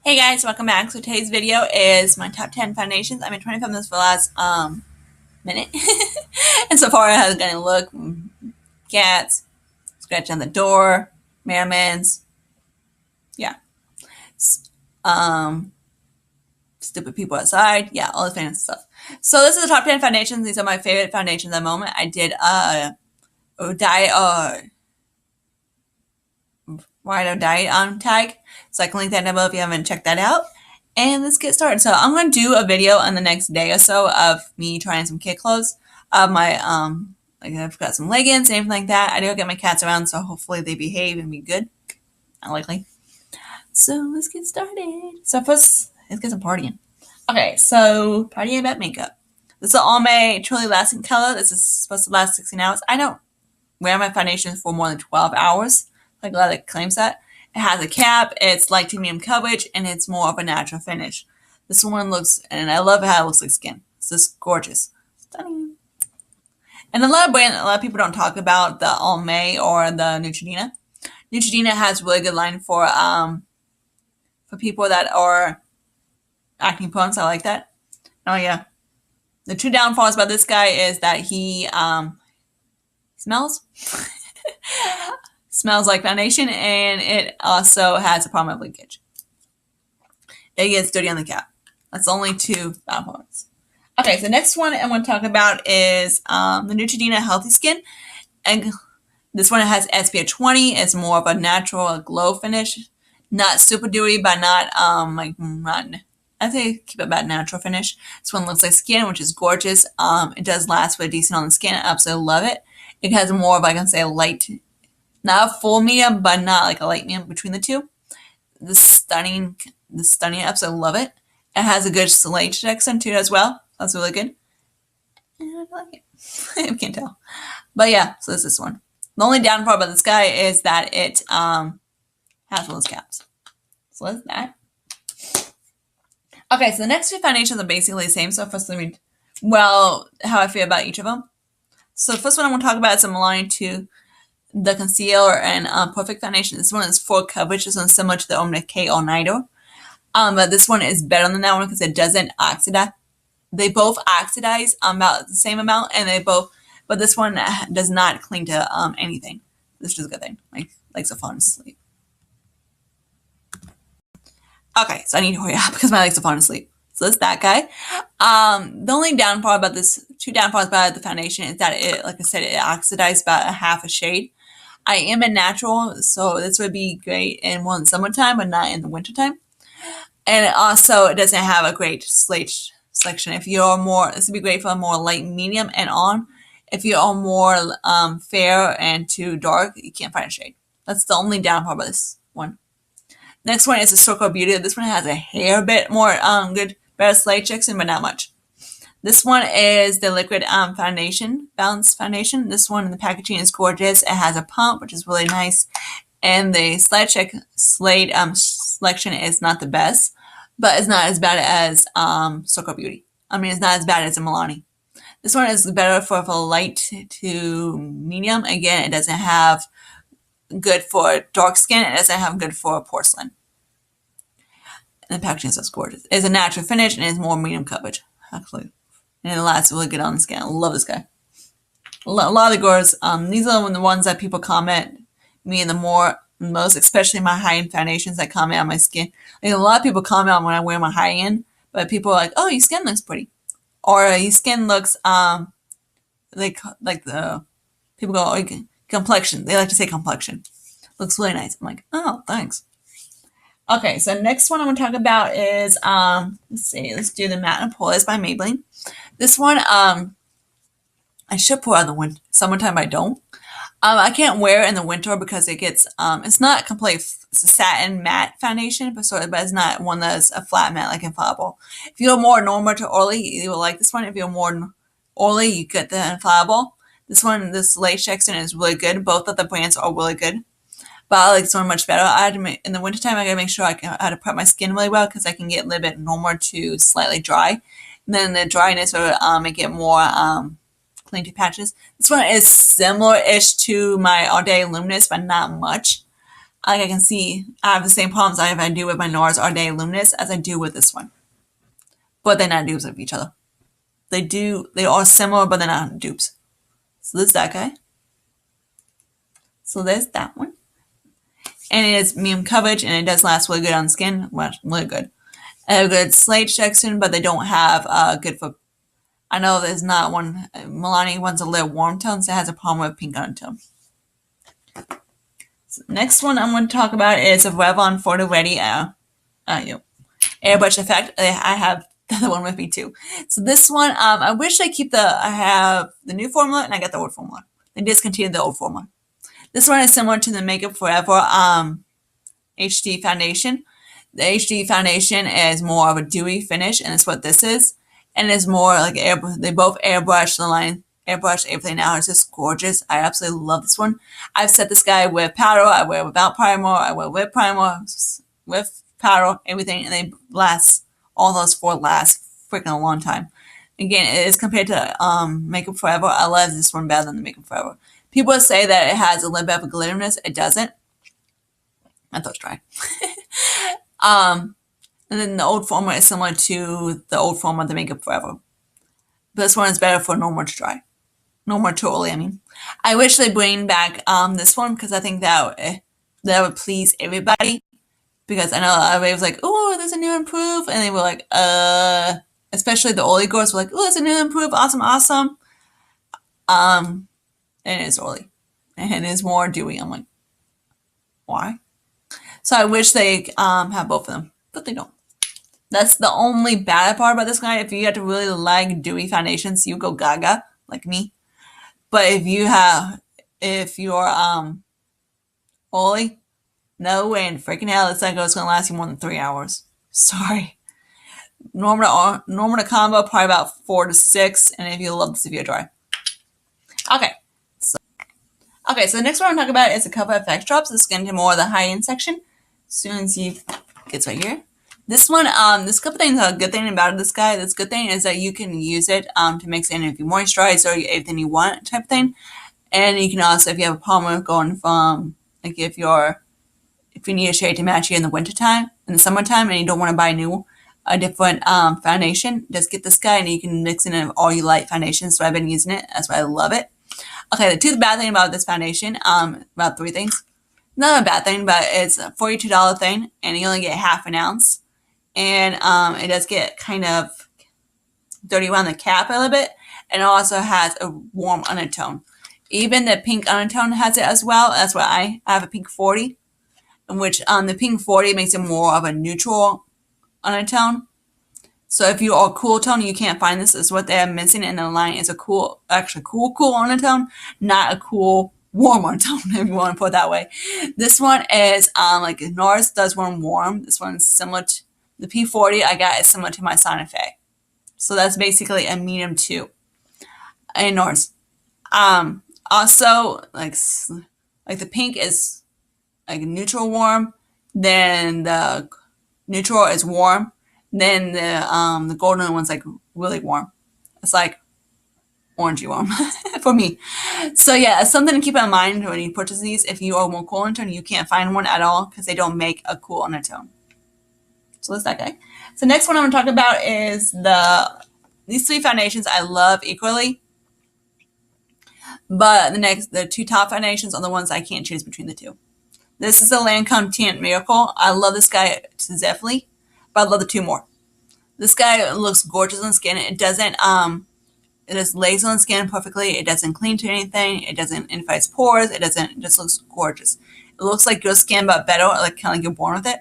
Hey guys, welcome back. So today's video is my top 10 foundations. I've been trying to film this for the last minute. And so far it has gotten a look, cats, scratch on the door, mermans, yeah. Um Stupid people outside, yeah, all the fancy stuff. So this is the top 10 foundations. These are my favorite foundations at the moment. I did a diet diet on tag. So I can link that down below if you haven't checked that out. And let's get started. So I'm going to do a video on the next day or so of me trying some kid clothes. Of my, like I've got some leggings, anything like that. I do get my cats around, so hopefully they behave and be good. Not likely. So let's get started. So first, let's get some partying. Okay, so partying about makeup. This is an All May Truly Lasting color. This is supposed to last 16 hours. I don't wear my foundation for more than 12 hours, like a lot of claims that. It has a cap, it's light to medium coverage, and it's more of a natural finish. This one looks, and I love how it looks like skin. It's just gorgeous. Stunning. And a lot of people don't talk about the Almay or the Neutrogena. Neutrogena has a really good line for people that are acne prone, so I like that. Oh yeah. The two downfalls about this guy is that he smells. Smells like foundation, and it also has a problem with leakage. It gets dirty on the cap. That's the only two bad parts. Okay, so the next one I want to talk about is the Neutrogena Healthy Skin. And this one has SPF 20. It's more of a natural glow finish. Not super dewy, but not I think keep it about natural finish. This one looks like skin, which is gorgeous. It does last for decent on the skin. I absolutely love it. It has more of, I can say, a light, not a full medium, but not like a light medium between the two. The stunning, I absolutely love it. It has a good slate accent too as well. That's really good. And I like it. I can't tell. But yeah, so this is this one. The only downfall about this guy is that it has those caps. So that's that. Okay, so the next two foundations are basically the same. So first let me, how I feel about each of them. So the first one I want to talk about is Milani 2, the concealer and perfect foundation. This one is full coverage. This one's similar to the Omni K All Nighter. But this one is better than that one because it doesn't oxidize. They both oxidize about the same amount, and but this one does not cling to anything. This is a good thing. Like so falling asleep. Okay, so I need to hurry up because my legs are falling asleep. So that's that guy. The only downfall about two downfalls about the foundation is that it, like I said, it oxidizes about a half a shade. I am a natural, so this would be great in the summertime, but not in the wintertime. And it doesn't have a great slate selection. If you're more, this would be great for a more light medium and on. If you are more fair and too dark, you can't find a shade. That's the only downfall about this one. Next one is the Circle Beauty. This one has a hair bit more better slate section, but not much. This one is the liquid foundation, balanced foundation. This one in the packaging is gorgeous. It has a pump, which is really nice. And the slate selection is not the best, but it's not as bad as Circle Beauty. I mean, it's not as bad as a Milani. This one is better for light to medium. Again, it doesn't have good for dark skin. It doesn't have good for porcelain. And the packaging is just gorgeous. It's a natural finish and it's more medium coverage, actually. And it lasts really good on the skin. I love this guy. A lot of the girls, these are the ones that people comment me in the most, especially my high-end foundations that comment on my skin. Like, a lot of people comment on when I wear my high-end, but people are like, oh, your skin looks pretty. Or your skin looks, like the, people go, oh, complexion. They like to say complexion. Looks really nice. I'm like, oh, thanks. Okay, so next one I'm going to talk about is, let's do the Matte and Poreless by Maybelline. This one, I should pour out in the winter. Summertime, I don't. I can't wear it in the winter because it gets, it's not complete, it's a satin matte foundation, but it's not one that's a flat matte like Infallible. If you're more normal to oily, you will like this one. If you're more oily, you get the Infallible. This lace section is really good. Both of the brands are really good. But I like this one much better. In the wintertime, I gotta make sure I how to prep my skin really well because I can get a little bit normal to slightly dry. And then the dryness will make it more clean patches. This one is similar-ish to my All Day Luminous, but not much. Like I can see, I have the same problems I do with my NARS All Day Luminous as I do with this one. But they're not dupes of each other. They are similar, but they're not dupes. So there's that guy. So there's that one. And it is medium coverage, and it does last really good on skin. Well, really good. They have a good slate section, but they don't have good for. I know there's not one. Milani one's a little warm tone, so it has a problem with pink undertone. So next one I'm going to talk about is a Revlon Photo Ready airbrush effect. I have the other one with me too. So this one, I wish I have the new formula and I got the old formula. They discontinued the old formula. This one is similar to the Makeup Forever HD foundation. The HD foundation is more of a dewy finish, and it's what this is. And it's more like they both airbrush the line, airbrush everything out. It's just gorgeous. I absolutely love this one. I've set this guy with powder. I wear without primer. I wear with primer, with powder, everything, and they last. All those four last freaking a long time. Again, it is compared to Makeup Forever. I love this one better than the Makeup Forever. People say that it has a little bit of a glitteriness. It doesn't. I thought it was dry. And then the old formula is similar to the old formula of the Makeup Forever. But this one is better for no more to dry. No more too early, I mean. I wish they bring back this one because I think that would please everybody. Because I know everybody was like, oh, there's a new improve. And they were like, especially the early girls were like, oh, there's a new improve. Awesome, awesome. And it's early. And it's more dewy. I'm like, why? So I wish they have both of them. But they don't. That's the only bad part about this guy. If you have to really like dewy foundations, you go gaga, like me. But if you're oily, no way in freaking hell this cycle is going to last you more than 3 hours. Sorry. Normal to combo, probably about 4 to 6. And if you love this, if you're dry. Okay. So the next one I'm talking about is the Cover FX drops. This is getting to more of the high-end section. As soon as you get right here. This one, this couple things, a good thing about this guy, this good thing is that you can use it to mix in if you moisturize or everything you want type of thing. And you can also, if you have a problem with going from, like if you need a shade to match you in the wintertime, in the summertime, and you don't want to buy a different foundation, just get this guy and you can mix in all you like foundations. So I've been using it. That's why I love it. Okay, the bad thing about this foundation, about 3 things. Not a bad thing, but it's a $42 thing, and you only get half an ounce. And it does get kind of dirty around the cap a little bit, and it also has a warm undertone. Even the pink undertone has it as well. That's why I have a pink 40, in which the pink 40 makes it more of a neutral undertone. So if you are a cool tone, you can't find this. Is what they're missing in the line is a cool undertone, not a cool warm undertone, if you want to put it that way. This one is like NARS does one warm. This one's similar to the P40 I got is similar to my Santa Fe. So that's basically a medium 2 in NARS. Also, like the pink is like neutral warm, then the neutral is warm, then the golden one's like really warm. It's like orangey warm for me. So yeah, it's something to keep in mind when you purchase these. If you are more cool undertone, you can't find one at all because they don't make a cool undertone. So that's that guy. So next one I'm going to talk about is these 3 foundations I love equally. But the 2 top foundations are the ones I can't choose between the 2. This is the Lancome Tint Miracle. I love this guy definitely, but I love the 2 more. This guy looks gorgeous on the skin. It doesn't, it just lays on the skin perfectly. It doesn't cling to anything. It doesn't infect pores. It just looks gorgeous. It looks like your skin, but better, like kind of like you're born with it.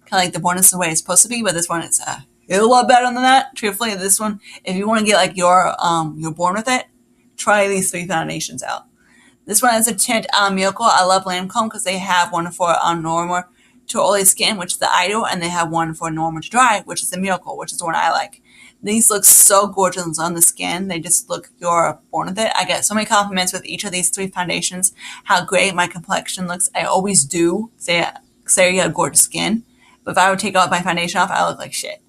Kind of like the born is the way it's supposed to be, but this one is a lot better than that. Truthfully, this one, if you want to get like you're born with it, try these 3 foundations out. This one is a tint Miracle. I love Lancome because they have one for normal to oily skin, which is the Idol, and they have one for normal to dry, which is the Miracle, which is the one I like. These look so gorgeous on the skin. They just look you're born with it. I get so many compliments with each of these 3 foundations, how great my complexion looks. I always do say you have gorgeous skin. But if I would take all my foundation off, I look like shit.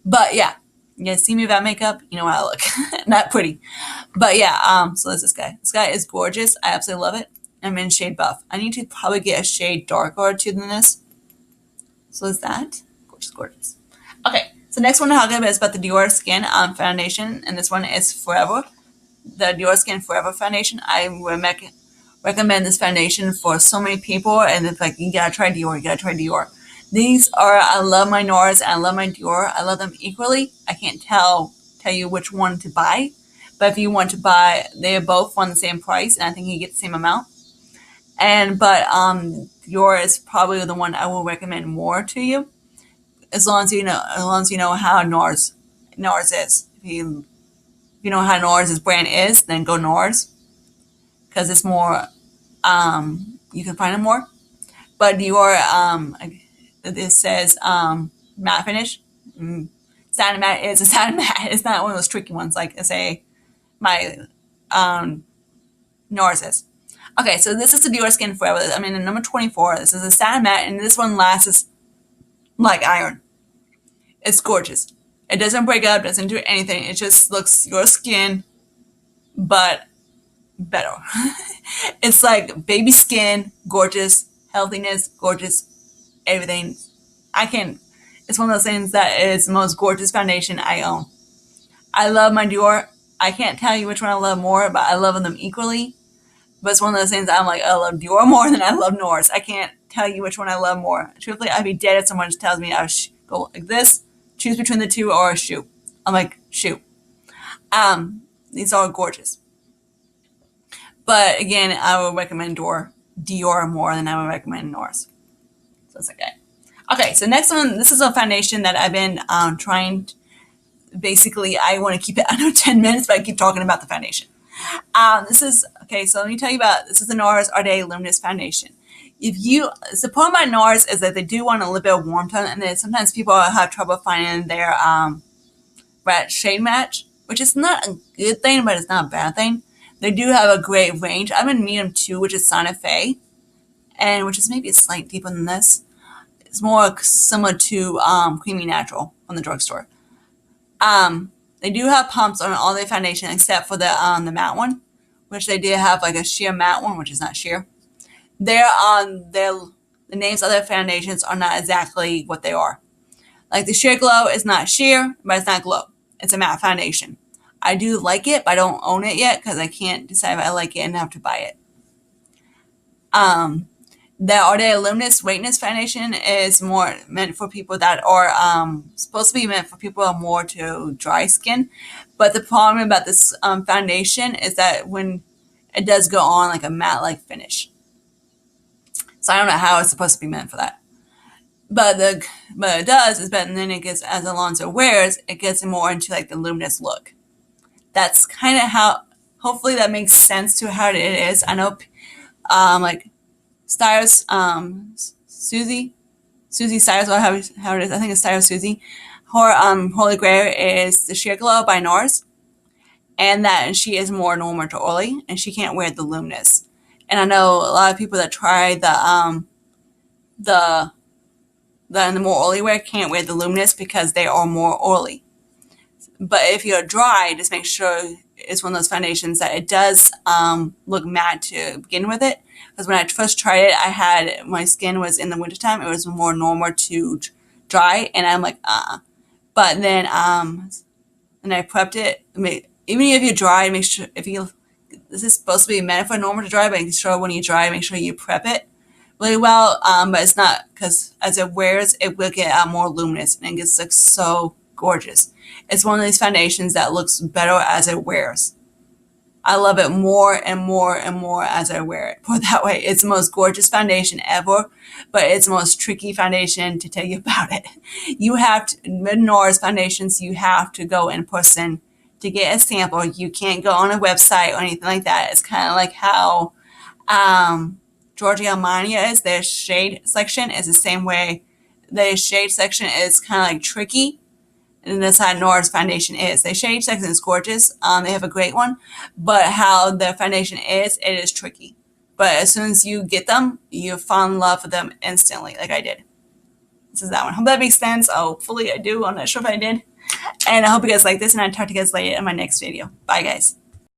But yeah, you guys see me without makeup, you know how I look. Not pretty. But yeah, so there's this guy. This guy is gorgeous. I absolutely love it. I'm in shade buff. I need to probably get a shade darker too than this. So is that gorgeous, gorgeous. Okay, so next one I'll talk about is about the Dior Skin foundation, and this one is Forever. The Dior Skin Forever foundation. I recommend this foundation for so many people, and it's like you gotta try Dior, you gotta try Dior. These are, I love my NARS and I love my Dior. I love them equally. I can't tell you which one to buy, but if you want to buy, they are both on the same price, and I think you get the same amount. But Dior is probably the one I will recommend more to you, as long as you know how NARS is. If you know how NARS' brand is, then go NARS, because it's more, you can find it more. But Dior, this says matte finish. Satin matte is a satin matte. It's not one of those tricky ones like, say, my NARS is. Okay, so this is the Dior Skin Forever. I'm in the number 24. This is a satin matte, and this one lasts like iron. It's gorgeous. It doesn't break up, doesn't do anything. It just looks your skin, but better. It's like baby skin, gorgeous, healthiness, gorgeous, everything. It's one of those things that is the most gorgeous foundation I own. I love my Dior. I can't tell you which one I love more, but I love them equally. But it's one of those things I'm like, I love Dior more than I love NARS. I can't tell you which one I love more. Truthfully, I'd be dead if someone just tells me I should go like this, choose between the two, or shoot. I'm like, shoot. These are gorgeous. But again, I would recommend Dior more than I would recommend NARS. So it's okay. Okay, so next one, this is a foundation that I've been trying. Basically, I want to keep it under 10 minutes, but I keep talking about the foundation. This is, okay, so let me tell you about, this is the NARS All Day Luminous Foundation. The point about NARS is that they do want a little bit of warm tone, and then sometimes people have trouble finding their shade match, which is not a good thing, but it's not a bad thing. They do have a great range. I'm in medium 2, which is Santa Fe, and which is maybe a slight deeper than this. It's more similar to Creamy Natural from the drugstore. They do have pumps on all their foundation except for the matte one, which they did have like a sheer matte one, which is not sheer. The names of their foundations are not exactly what they are. Like the sheer glow is not sheer, but it's not glow. It's a matte foundation. I do like it, but I don't own it yet because I can't decide if I like it enough to buy it. The All Day Luminous Whiteness Foundation is more meant for people that are supposed to be meant for people who are more to dry skin. But the problem about this foundation is that when it does go on like a matte-like finish. So I don't know how it's supposed to be meant for that. But it does is, but then it gets, as long as it wears, it gets more into like the luminous look. That's kind of how, hopefully that makes sense to how it is. I know like Styles, Susie Styles, or how it is, I think it's Styles Susie. Her Holy Grail is the Sheer Glow by NARS, and that she is more normal to oily, and she can't wear the luminous. And I know a lot of people that try the more oily wear can't wear the luminous because they are more oily. But if you're dry, just make sure it's one of those foundations that it does look matte to begin with it. Because when I first tried it, my skin was in the wintertime, it was more normal to dry, and I'm like, But then and I prepped it. Even if you're dry, make sure this is supposed to be meant for normal to dry, but make sure when you dry, make sure you prep it really well. But it's not, because as it wears, it will get more luminous, and it gets like so gorgeous. It's one of these foundations that looks better as it wears. I love it more and more and more as I wear it. Put it that way. It's the most gorgeous foundation ever, but it's the most tricky foundation to tell you about it. You have to, with NARS foundations, you have to go in person to get a sample. You can't go on a website or anything like that. It's kind of like how Giorgio Armani is. Their shade section is the same way. Their shade section is kind of like tricky. And that's how NARS foundation is. Their shade section is gorgeous. They have a great one. But how their foundation is, it is tricky. But as soon as you get them, you fall in love with them instantly, like I did. This is that one. Hope that makes sense. Hopefully I do. I'm not sure if I did. And I hope you guys like this, and I'll talk to you guys later in my next video. Bye, guys.